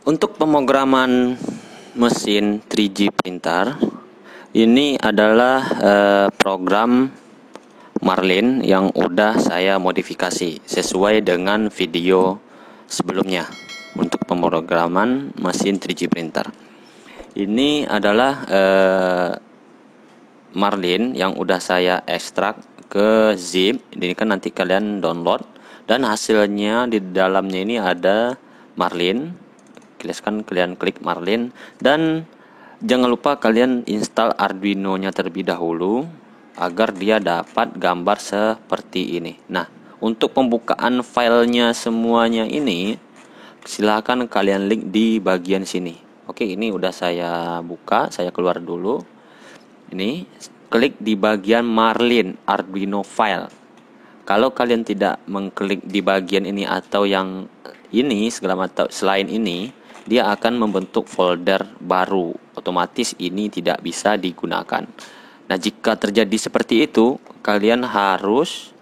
Untuk pemrograman mesin 3G printer, ini adalah program Marlin yang udah saya modifikasi sesuai dengan video sebelumnya untuk pemrograman mesin 3G printer. Ini adalah Marlin yang udah saya ekstrak ke zip. Ini kan nanti kalian download, dan hasilnya di dalamnya ini ada Marlin. Kalian klik Marlin, dan jangan lupa kalian install Arduino-nya terlebih dahulu agar dia dapat gambar seperti ini. Nah, untuk pembukaan filenya semuanya ini silahkan kalian link di bagian sini. Oke, ini udah saya buka, saya keluar dulu. Ini klik di bagian Marlin Arduino file. Kalau kalian tidak mengklik di bagian ini atau yang ini segala macam selain ini, dia akan membentuk folder baru. Otomatis ini tidak bisa digunakan. Nah, jika terjadi seperti itu, kalian harus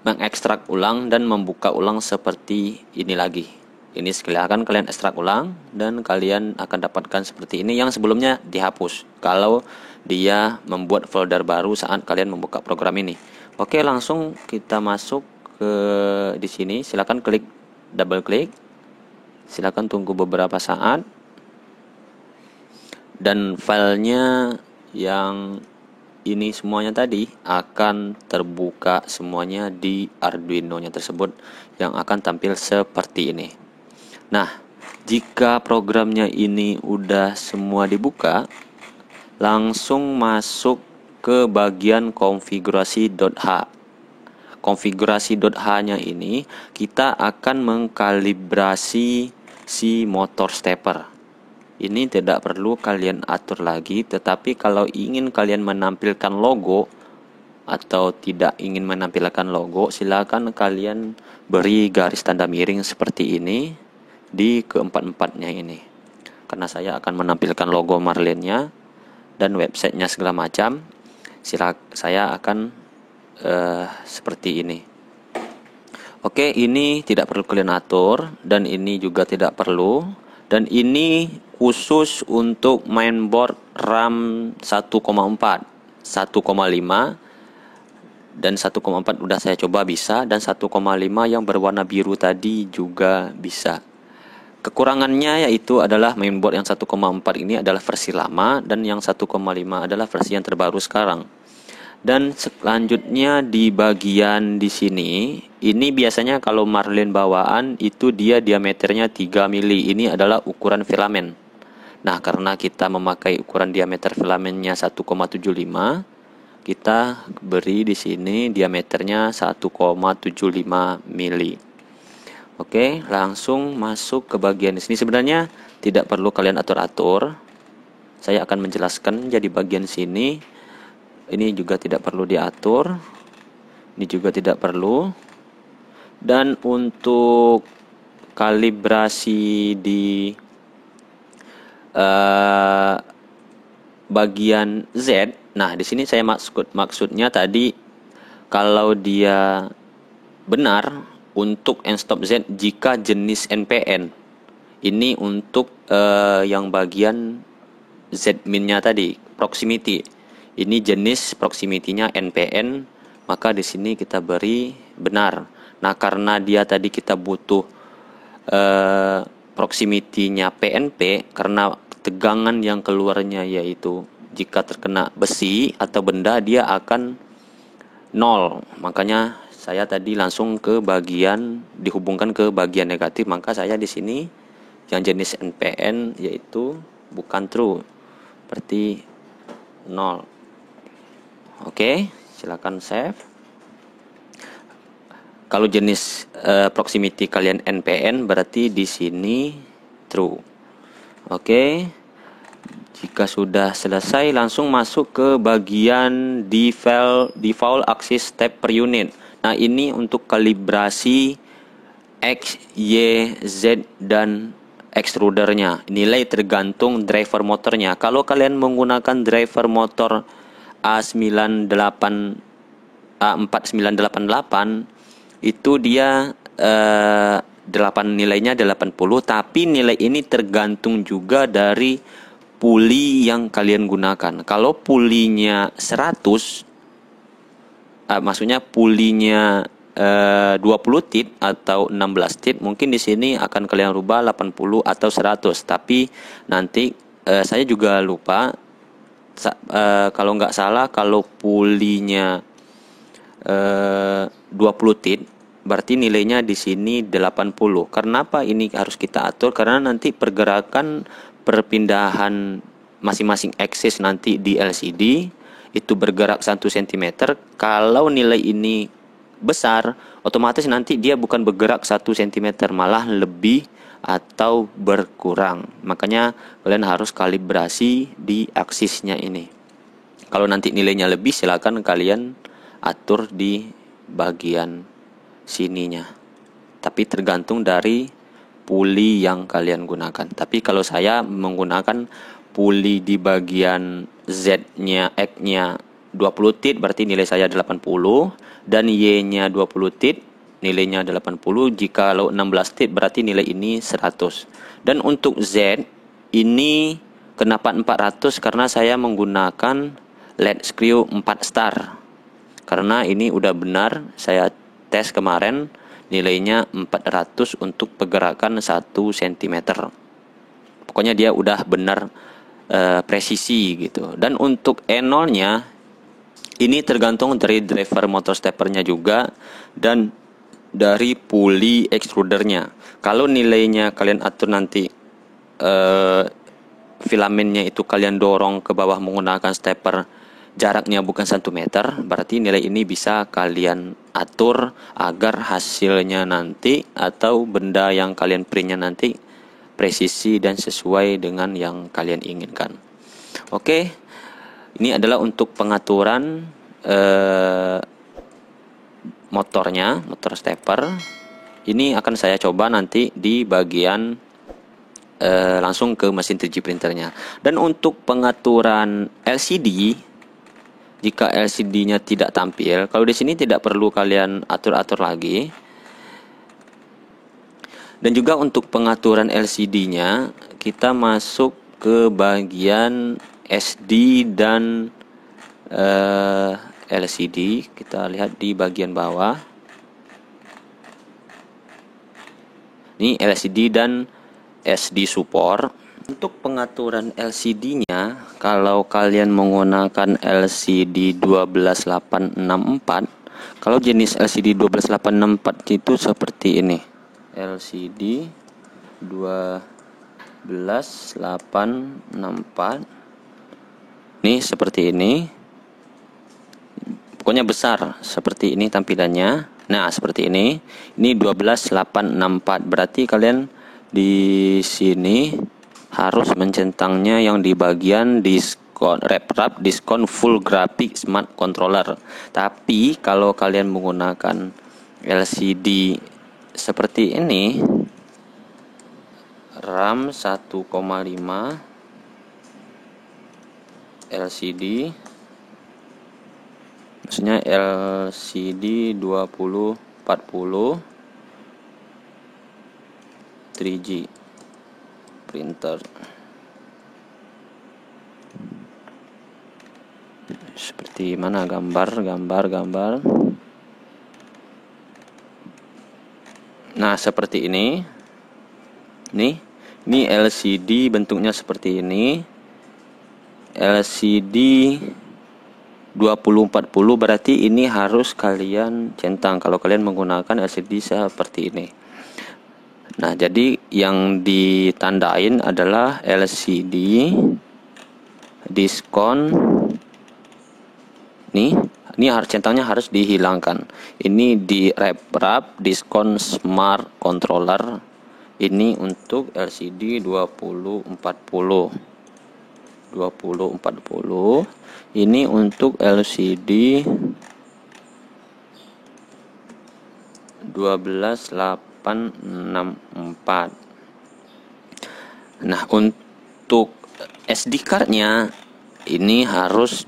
mengekstrak ulang dan membuka ulang seperti ini lagi. Ini silakan kalian ekstrak ulang dan kalian akan dapatkan seperti ini yang sebelumnya dihapus kalau dia membuat folder baru saat kalian membuka program ini. Oke, langsung kita masuk ke di sini. Silakan klik double klik. Silakan tunggu beberapa saat, dan filenya yang ini semuanya tadi akan terbuka semuanya di Arduino-nya tersebut yang akan tampil seperti ini. Nah, jika programnya ini udah semua dibuka, langsung masuk ke bagian konfigurasi.h. Konfigurasi.h-nya ini kita akan mengkalibrasi si motor stepper. Ini tidak perlu kalian atur lagi, tetapi kalau ingin kalian menampilkan logo atau tidak ingin menampilkan logo, silakan kalian beri garis tanda miring seperti ini di keempat-empatnya ini. Karena saya akan menampilkan logo Marlin-nya dan websitenya segala macam, saya akan seperti ini. Oke, ini tidak perlu kalian atur, dan ini juga tidak perlu, dan ini khusus untuk mainboard RAM 1,4, 1,5 dan 1,4 udah saya coba bisa, dan 1,5 yang berwarna biru tadi juga bisa. Kekurangannya yaitu adalah mainboard yang 1,4 ini adalah versi lama, dan yang 1,5 adalah versi yang terbaru sekarang. Dan selanjutnya di bagian di sini, ini biasanya kalau Marlin bawaan itu dia diameternya 3 mili. Ini adalah ukuran filamen. Nah, karena kita memakai ukuran diameter filamennya 1,75, kita beri di sini diameternya 1,75 mili. Oke, langsung masuk ke bagian di sini. Sebenarnya tidak perlu kalian atur-atur. Saya akan menjelaskan jadi bagian sini. Ini juga tidak perlu diatur. Ini juga tidak perlu. Dan untuk kalibrasi di bagian Z, nah di sini saya maksudnya tadi kalau dia benar untuk end stop Z jika jenis NPN. Ini untuk yang bagian Z-min-nya tadi, proximity. Ini jenis proximity-nya NPN, maka di sini kita beri benar. Nah, karena dia tadi kita butuh proximity-nya PNP, karena tegangan yang keluarnya yaitu jika terkena besi atau benda dia akan 0. Makanya saya tadi langsung ke bagian dihubungkan ke bagian negatif, maka saya di sini yang jenis NPN yaitu bukan true, berarti 0. Oke, silakan save. Kalau jenis proximity kalian NPN berarti di sini true. Oke. Jika sudah selesai, langsung masuk ke bagian default axis step per unit. Nah, ini untuk kalibrasi X, Y, Z dan extrudernya. Nilai tergantung driver motornya. Kalau kalian menggunakan driver motor A4988 itu dia nilainya 80, tapi nilai ini tergantung juga dari puli yang kalian gunakan. Kalau pulinya 100, maksudnya pulinya 20 tit atau 16 tit, mungkin di sini akan kalian rubah 80 atau 100. Tapi nanti saya juga lupa, kalau nggak salah kalau pulinya 20 tit berarti nilainya di sini 80. Kenapa ini harus kita atur? Karena nanti pergerakan perpindahan masing-masing aksis nanti di LCD itu bergerak 1 cm. Kalau nilai ini besar, otomatis nanti dia bukan bergerak 1 cm, malah lebih atau berkurang. Makanya kalian harus kalibrasi di aksisnya ini. Kalau nanti nilainya lebih, silakan kalian atur di bagian sininya. Tapi tergantung dari puli yang kalian gunakan. Tapi kalau saya menggunakan puli di bagian Z-nya, X-nya 20 tit, berarti nilai saya 80, dan Y-nya 20 tit, nilainya 80. Jika kalau 16 tit, berarti nilai ini 100. Dan untuk Z, ini kenapa 400? Karena saya menggunakan LED screw 4 star. Karena ini udah benar, saya tes kemarin, nilainya 400 untuk pergerakan 1 cm. Pokoknya dia udah benar presisi gitu. Dan untuk E0-nya ini tergantung dari driver motor steppernya juga dan dari puli extrudernya. Kalau nilainya kalian atur nanti filamennya itu kalian dorong ke bawah menggunakan stepper, jaraknya bukan 1 meter, berarti nilai ini bisa kalian atur agar hasilnya nanti atau benda yang kalian printnya nanti presisi dan sesuai dengan yang kalian inginkan. Oke, ini adalah untuk pengaturan motornya, motor stepper. Ini akan saya coba nanti di bagian langsung ke mesin 3D printernya. Dan untuk pengaturan LCD, jika LCD-nya tidak tampil, kalau di sini tidak perlu kalian atur-atur lagi. Dan juga untuk pengaturan LCD-nya, kita masuk ke bagian SD dan LCD. Kita lihat di bagian bawah. Ini LCD dan SD support. Untuk pengaturan LCD-nya, kalau kalian menggunakan LCD 12864, kalau jenis LCD 12864 itu seperti ini. LCD 12864. Ini seperti ini. Pokoknya besar seperti ini tampilannya. Nah, seperti ini. Ini 12864. Berarti kalian di sini harus mencentangnya yang di bagian diskon wrap diskon full graphic smart controller. Tapi kalau kalian menggunakan LCD seperti ini, RAM 1,5 LCD, maksudnya LCD 2040 3G printer. Seperti mana gambar. Nah, seperti ini. Nih, ini LCD bentuknya seperti ini. LCD 2040 berarti ini harus kalian centang kalau kalian menggunakan LCD seperti ini. Nah, jadi yang ditandain adalah LCD diskon. Ini centangnya harus dihilangkan. Ini di wrap diskon smart controller. Ini untuk LCD 2040. Ini untuk LCD 12864. Nah, untuk SD card-nya ini harus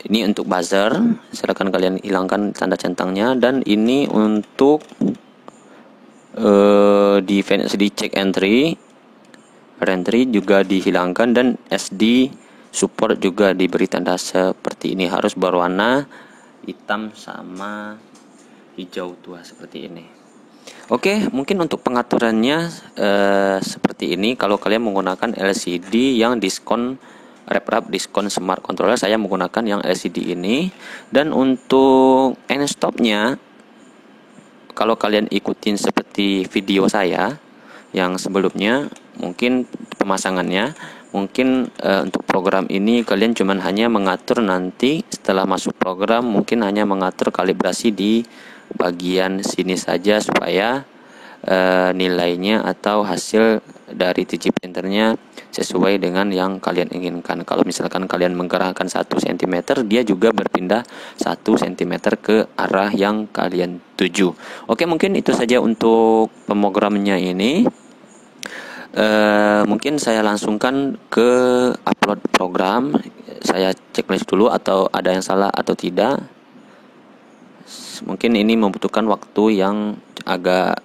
ini untuk buzzer, silakan kalian hilangkan tanda centangnya. Dan ini untuk di SD check entry juga dihilangkan, dan SD support juga diberi tanda seperti ini, harus berwarna hitam sama hijau tua seperti ini. Oke, mungkin untuk pengaturannya seperti ini. Kalau kalian menggunakan LCD yang diskon wrap diskon smart controller, saya menggunakan yang LCD ini. Dan untuk end stopnya, kalau kalian ikutin seperti video saya yang sebelumnya, mungkin pemasangannya, mungkin untuk program ini kalian cuman hanya mengatur nanti setelah masuk program, mungkin hanya mengatur kalibrasi di bagian sini saja supaya nilainya atau hasil dari 3D printernya sesuai dengan yang kalian inginkan. Kalau misalkan kalian menggerakkan 1 cm, dia juga berpindah 1 cm ke arah yang kalian tuju. Oke, mungkin itu saja untuk pemrogramannya ini. Mungkin saya langsungkan ke upload program. Saya checklist dulu atau ada yang salah atau tidak. Mungkin ini membutuhkan waktu yang agak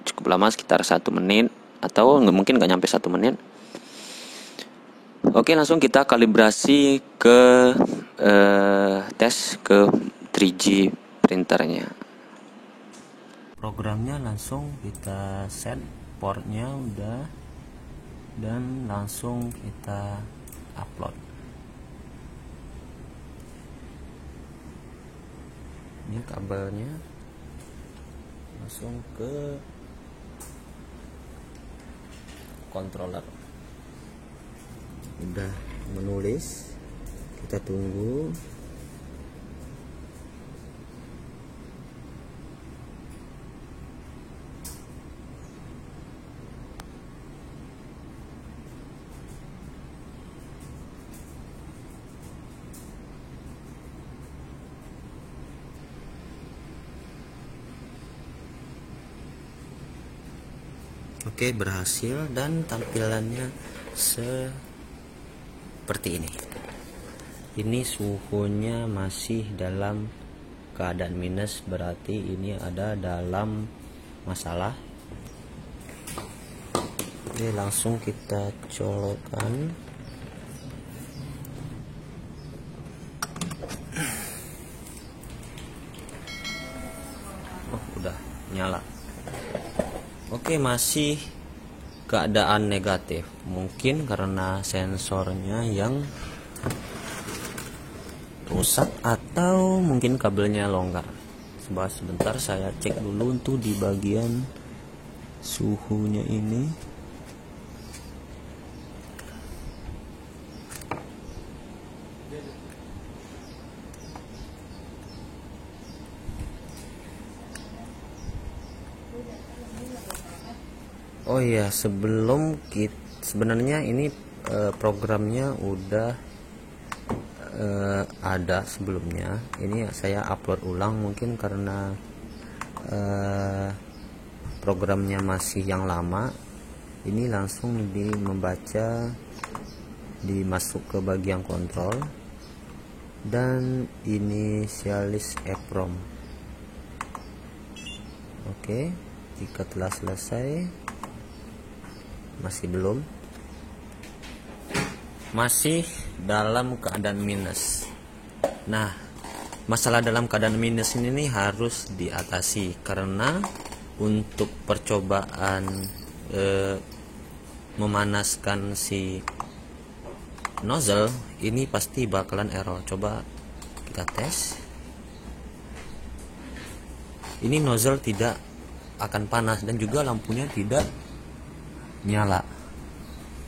cukup lama, sekitar 1 menit atau mungkin nggak nyampe 1 menit. Oke, langsung kita kalibrasi ke tes ke 3G printernya. Programnya langsung kita set, portnya udah, dan langsung kita upload. Ini kabelnya langsung ke controller. Udah menulis, kita tunggu. Oke, berhasil dan tampilannya seperti ini. Ini suhunya masih dalam keadaan minus, berarti ini ada dalam masalah. Oke, langsung kita colokkan. Oh, udah nyala. Oke, masih keadaan negatif, mungkin karena sensornya yang rusak atau mungkin kabelnya longgar. Sebentar saya cek dulu untuk di bagian suhunya ini. Oh iya, sebenarnya ini programnya udah ada sebelumnya. Ini saya upload ulang mungkin karena programnya masih yang lama. Ini langsung membaca, dimasuk ke bagian kontrol dan inisialis EPROM. Oke, jika telah selesai, masih belum, masih dalam keadaan minus. Nah, masalah dalam keadaan minus ini nih harus diatasi, karena untuk percobaan memanaskan si nozzle ini pasti bakalan error. Coba kita tes. Ini nozzle tidak akan panas dan juga lampunya tidak nyala,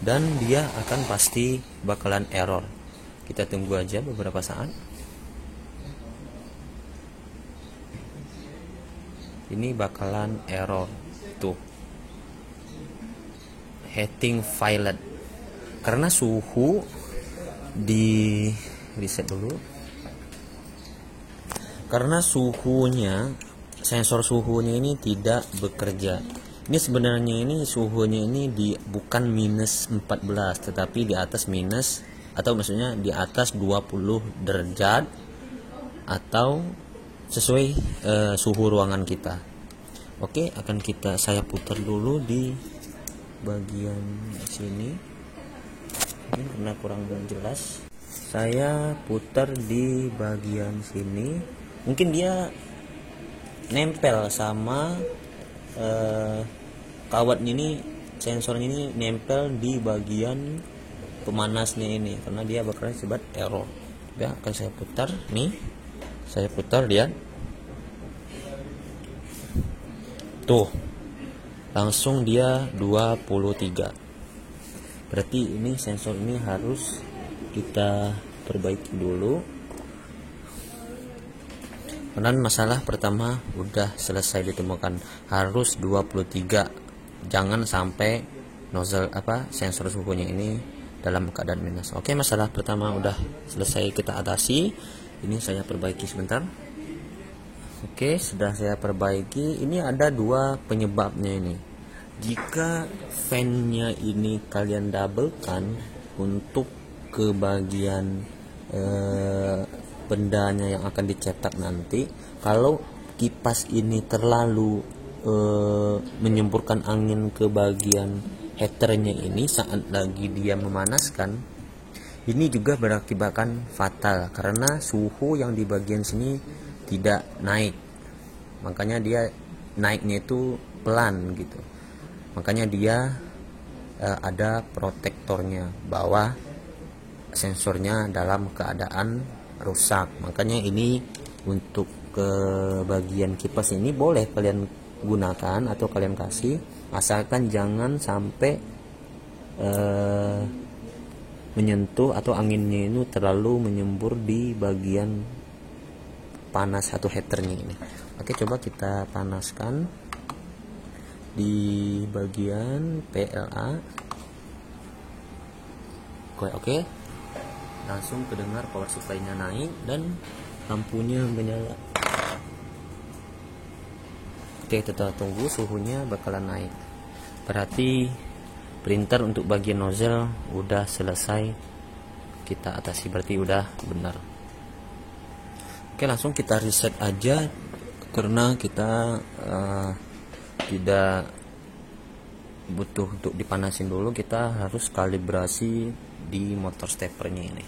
dan dia akan pasti bakalan error. Kita tunggu aja beberapa saat. Ini bakalan error tuh, heating violet, karena suhu di reset dulu, karena suhunya, sensor suhunya ini tidak bekerja. Ini sebenarnya ini suhunya ini bukan minus 14, tetapi di atas minus, atau maksudnya di atas 20 derajat atau sesuai suhu ruangan kita. Oke, akan saya putar dulu di bagian sini. Ini karena kurang jelas. Saya putar di bagian sini. Mungkin dia nempel sama kawat ini, sensornya ini nempel di bagian pemanasnya ini, karena dia bakalan sebab error. Ya, akan saya putar nih. Saya putar, lihat. Tuh, langsung dia 23. Berarti ini sensor ini harus kita perbaiki dulu. Dan masalah pertama udah selesai ditemukan, harus 23. Jangan sampai nozzle sensor suhunya ini dalam keadaan minus. Oke, masalah pertama udah selesai kita atasi. Ini saya perbaiki sebentar. Oke, sudah saya perbaiki. Ini ada dua penyebabnya ini. Jika fan-nya ini kalian doublekan untuk ke bagian bendanya yang akan dicetak nanti, kalau kipas ini terlalu menyemburkan angin ke bagian heaternya ini saat lagi dia memanaskan, ini juga berakibatkan fatal karena suhu yang di bagian sini tidak naik. Makanya dia naiknya itu pelan gitu. Makanya dia ada protektornya bahwa sensornya dalam keadaan rusak. Makanya ini untuk ke bagian kipas ini boleh kalian gunakan atau kalian kasih, asalkan jangan sampai menyentuh atau anginnya itu terlalu menyembur di bagian panas satu heaternya ini. Oke, coba kita panaskan di bagian PLA. Oke, langsung kedengar power supply-nya naik dan lampunya menyala. Oke, kita tunggu suhunya bakalan naik. Berarti printer untuk bagian nozzle udah selesai kita atasi, berarti udah benar. Oke, langsung kita reset aja karena kita tidak butuh untuk dipanasin dulu. Kita harus kalibrasi di motor steppernya ini.